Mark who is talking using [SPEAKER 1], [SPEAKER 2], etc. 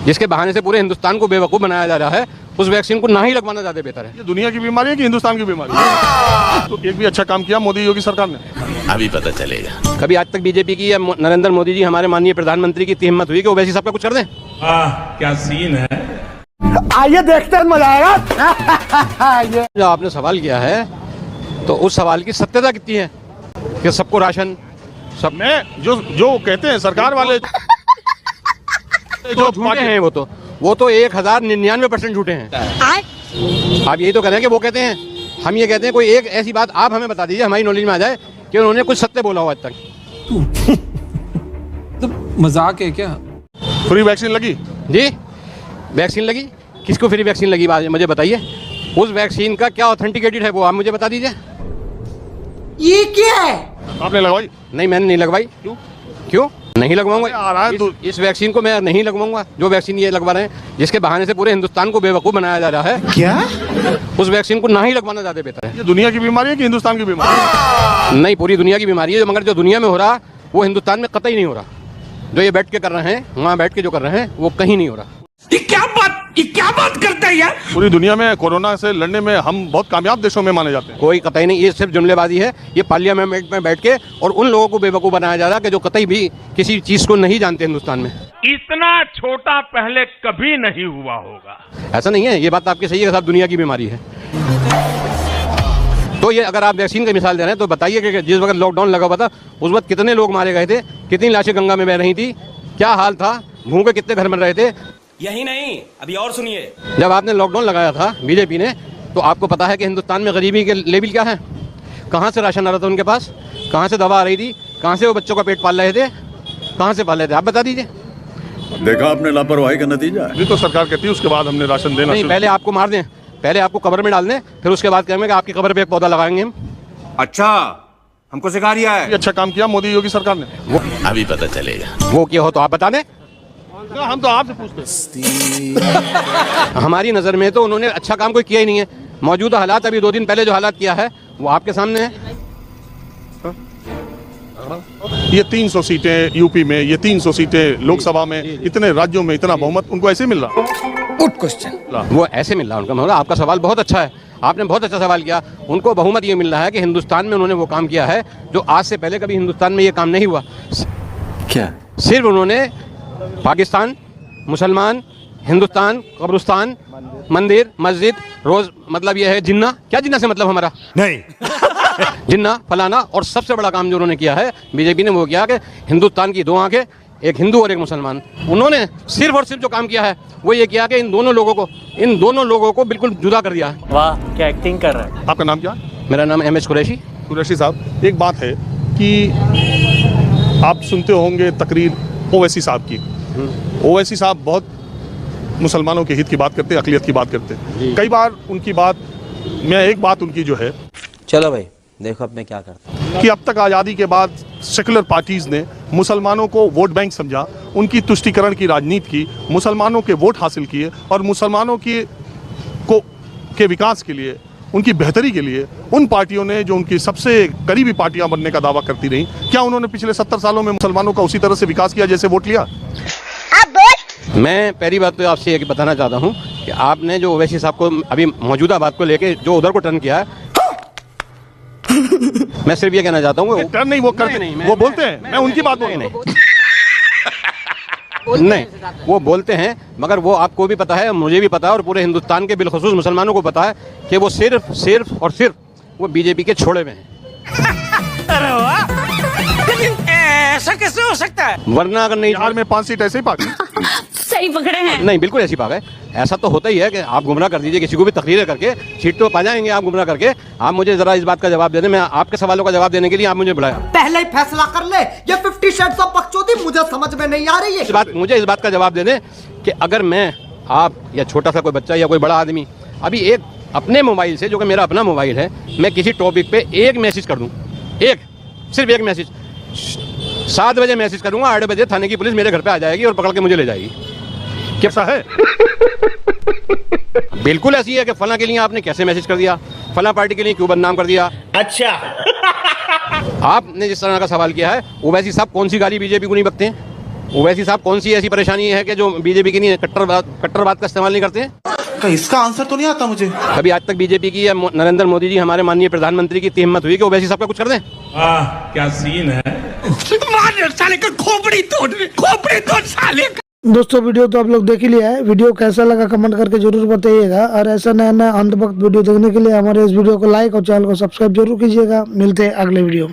[SPEAKER 1] जिसके बहाने से पूरे हिंदुस्तान को बेवकूफ़ बनाया जा रहा है, उस वैक्सीन को ना ही लगवाना ज़्यादा बेहतर है।
[SPEAKER 2] ये दुनिया की बीमारी है कि हिंदुस्तान की बीमारी है? तो एक भी अच्छा काम किया मोदी योगी सरकार ने?
[SPEAKER 3] अभी पता चलेगा।
[SPEAKER 1] कभी आज तक बीजेपी की या नरेंद्र मोदी जी हमारे माननीय प्रधानमंत्री की इतनी हिम्मत हुई कि ओवैसी सबका कुछ कर दें?
[SPEAKER 4] क्या सीन है।
[SPEAKER 5] आइए देखते हैं, मजा आएगा।
[SPEAKER 1] जो आपने सवाल किया है तो उस सवाल की सत्यता कितनी है कि सबको राशन सब
[SPEAKER 2] मैं जो कहते हैं सरकार वाले
[SPEAKER 1] जो झूठे हैं वो तो 1099% झूठे हैं। आप यही तो कह रहे हैं कि वो कहते हैं, हम ये कहते हैं कोई एक ऐसी बात आप हमें बता दीजिए, हमारी नॉलेज में आ जाए कि उन्होंने कुछ सत्य बोला हो आज तक।
[SPEAKER 6] तो मजाक है क्या?
[SPEAKER 2] फ्री वैक्सीन लगी
[SPEAKER 1] जी, वैक्सीन लगी? किसको फ्री वैक्सीन लगी मुझे बताइए। उस वैक्सीन का क्या ऑथेंटिकेटेड है वो आप मुझे बता दीजिए।
[SPEAKER 5] ये क्या है?
[SPEAKER 2] आपने लगवाई?
[SPEAKER 1] नहीं, मैंने नहीं लगवाई। क्यों नहीं लगवाऊंगा? इस वैक्सीन को मैं नहीं लगवाऊंगा जो वैक्सीन ये लगवा रहे हैं, जिसके बहाने से पूरे हिंदुस्तान को बेवकूफ़ बनाया जा रहा है।
[SPEAKER 5] क्या?
[SPEAKER 1] उस वैक्सीन को ना ही लगवाना ज़्यादा बेहतर है।
[SPEAKER 2] ये दुनिया की बीमारी है कि हिंदुस्तान की बीमारी है?
[SPEAKER 1] नहीं, पूरी दुनिया की बीमारी है, मगर जो दुनिया में हो रहा वो हिंदुस्तान में कतई नहीं हो रहा। जो ये बैठ के कर रहे हैं, वहाँ बैठ के जो कर रहे हैं वो कहीं नहीं हो रहा।
[SPEAKER 4] ये क्या बात करता है यार।
[SPEAKER 2] पूरी दुनिया में कोरोना से लड़ने में हम बहुत कामयाब देशों में माने जाते हैं।
[SPEAKER 1] कोई कतई नहीं, ये सिर्फ जुमलेबाजी है। ये पार्लियामेंट में बैठ के और उन लोगों को बेवकूफ़ बनाया जा रहा है कि जो कतई भी किसी चीज़ को नहीं जानते हिंदुस्तान में।
[SPEAKER 4] इतना छोटा पहले कभी नहीं हुआ होगा।
[SPEAKER 1] ऐसा नहीं है, ये बात आपकी सही है, सब दुनिया की बीमारी है। तो ये अगर आप वैक्सीन की मिसाल दे रहे हैं तो बताइए कि जिस वक्त लॉकडाउन लगा हुआ था उस वक्त कितने लोग मारे गए थे, कितनी लाशें गंगा में बह रही थी, क्या हाल था, भूखे कितने घर में रहे थे।
[SPEAKER 7] यही नहीं, अभी और सुनिए।
[SPEAKER 1] जब आपने लॉकडाउन लगाया था बीजेपी ने, तो आपको पता है कि हिंदुस्तान में गरीबी के लेवल क्या है, कहाँ से राशन आ रहा था उनके पास, कहाँ से दवा आ रही थी, कहाँ से वो बच्चों का पेट पाल रहे थे, कहाँ से पाल रहे थे, आप बता दीजिए।
[SPEAKER 3] देखा आपने लापरवाही का नतीजा है।
[SPEAKER 2] ये तो सरकार कहती है उसके बाद हमने राशन देना
[SPEAKER 1] नहीं, पहले आपको मार दें, पहले आपको कब्र में डाल दें, फिर उसके बाद कहेंगे कि आपकी कब्र पे एक पौधा लगाएंगे हम।
[SPEAKER 7] अच्छा, हमको सिखा रिया है।
[SPEAKER 2] ये अच्छा काम किया मोदी योगी सरकार ने?
[SPEAKER 3] अभी पता चलेगा।
[SPEAKER 1] वो क्या हो तो आप बता दें।
[SPEAKER 2] हम तो आपसे पूछते हैं।
[SPEAKER 1] हमारी नज़र में तो उन्होंने अच्छा काम कोई किया ही नहीं है। मौजूदा हालात, अभी 2 दिन पहले जो हालात किया है वो आपके सामने है।
[SPEAKER 2] ये 300 सीटें यूपी में, ये 300 सीटें लोकसभा में, इतने राज्यों में इतना बहुमत उनको ऐसे मिल रहा?
[SPEAKER 5] Good question.
[SPEAKER 1] वो ऐसे मिल रहा है उनका, मतलब आपका सवाल बहुत अच्छा है, आपने बहुत अच्छा सवाल किया। उनको बहुमत ये मिल रहा है कि हिंदुस्तान में उन्होंने वो काम किया है जो आज से पहले कभी हिंदुस्तान में ये काम नहीं हुआ।
[SPEAKER 3] क्या?
[SPEAKER 1] सिर्फ उन्होंने पाकिस्तान, मुसलमान, हिंदुस्तान, कब्रिस्तान, मंदिर, मस्जिद, रोज, मतलब ये है जिन्ना, क्या जिन्ना से मतलब हमारा
[SPEAKER 3] नहीं।
[SPEAKER 1] जिन्ना फलाना, और सबसे बड़ा काम जो उन्होंने किया है बीजेपी ने वो किया कि हिंदुस्तान की 2 आंखें, एक हिंदू और एक मुसलमान। उन्होंने सिर्फ और सिर्फ जो काम किया है वो ये किया कि इन दोनों लोगों को बिल्कुल जुदा कर दिया है।
[SPEAKER 8] वाह, क्या एक्टिंग कर रहा है।
[SPEAKER 2] आपका नाम क्या है?
[SPEAKER 1] मेरा नाम MS कुरैशी।
[SPEAKER 2] कुरैशी साहब, एक बात है कि आप सुनते होंगे तकरीर ओवैसी साहब की। ओवैसी साहब बहुत मुसलमानों के हित की बात करते हैं, अक़लियत की बात करते हैं। कई बार उनकी बात, मैं एक बात उनकी जो है,
[SPEAKER 8] चलो भाई देखो अब मैं क्या करता हूँ,
[SPEAKER 2] कि अब तक आज़ादी के बाद सेकुलर पार्टीज़ ने मुसलमानों को वोट बैंक समझा, उनकी तुष्टीकरण की राजनीति की, मुसलमानों के वोट हासिल किए और मुसलमानों के विकास के लिए, उनकी बेहतरी के लिए उन पार्टियों ने जो उनकी सबसे करीबी पार्टियां बनने का दावा करती रहीं, क्या उन्होंने पिछले 70 सालों में मुसलमानों का उसी तरह से विकास किया जैसे वोट लिया?
[SPEAKER 1] मैं पहली बात तो आपसे ये बताना चाहता हूँ कि आपने जो ओवैसी साहब को अभी मौजूदा बात को लेके जो उधर को टर्न किया है, मैं सिर्फ ये कहना चाहता हूँ
[SPEAKER 2] टर्न नहीं, वो करते नहीं, वो बोलते हैं, मैं उनकी बात बोल नहीं
[SPEAKER 1] नहीं, वो बोलते हैं, मगर वो आपको भी पता है, मुझे भी पता है और पूरे हिंदुस्तान के बिलखुसूस मुसलमानों को पता है कि वो सिर्फ और सिर्फ वो बीजेपी के छोड़े में हैं।
[SPEAKER 8] अरे वाह, ऐसा कैसे हो सकता है?
[SPEAKER 1] वरना अगर नहीं,
[SPEAKER 2] बिहार में 5 सीट ऐसे ही पा गए।
[SPEAKER 9] सही पकड़े हैं।
[SPEAKER 1] नहीं, बिल्कुल ऐसी बात है। ऐसा तो होता ही है कि आप गुमराह कर दीजिए किसी को भी तकरीरें करके, सीट तो पा जाएंगे आप गुमराह करके। आप मुझे जरा इस बात का जवाब दे दें, मैं आपके सवालों का जवाब देने के लिए आप मुझे बुलाया।
[SPEAKER 5] पहले ही फैसला कर ले, ये 50 शेड्स ऑफ बकचोदी मुझे समझ में नहीं आ रही है।
[SPEAKER 1] मुझे इस बात का जवाब दे दें कि अगर मैं, आप या छोटा सा कोई बच्चा या कोई बड़ा आदमी अभी एक अपने मोबाइल से, जो कि मेरा अपना मोबाइल है, मैं किसी टॉपिक पे एक मैसेज कर दूं, सिर्फ एक मैसेज, 7 बजे मैसेज करूंगा, 8 बजे थाने की पुलिस मेरे घर पे आ जाएगी और पकड़ के मुझे ले जाएगी। कैसा है? बिल्कुल ऐसी है कि फला के लिए आपने कैसे मैसेज कर दिया, फला पार्टी के लिए क्यों बदनाम कर दिया।
[SPEAKER 7] अच्छा।
[SPEAKER 1] आपने जिस तरह का सवाल किया है, ओवैसी साहब कौन सी गाली बीजेपी को नहीं बकते हैं? ओवैसी साहब कौन सी ऐसी परेशानी है कि जो बीजेपी की नहीं है, कट्टरवाद का इस्तेमाल नहीं करते हैं?
[SPEAKER 6] तो इसका आंसर तो नहीं आता मुझे।
[SPEAKER 1] कभी आज तक बीजेपी की या नरेंद्र मोदी जी हमारे माननीय प्रधानमंत्री की इतनी हिम्मत हुई कि ओवैसी साहब का कुछ कर दें?
[SPEAKER 4] क्या सीन है।
[SPEAKER 8] मार साले का खोपड़ी तोड़ साले का।
[SPEAKER 9] दोस्तों वीडियो तो आप लोग देख ही लिया है। वीडियो कैसा लगा कमेंट करके जरूर बताइएगा, और ऐसा नया नया अंत वक्त वीडियो देखने के लिए हमारे इस वीडियो को लाइक और चैनल को सब्सक्राइब जरूर कीजिएगा। मिलते हैं अगले वीडियो में।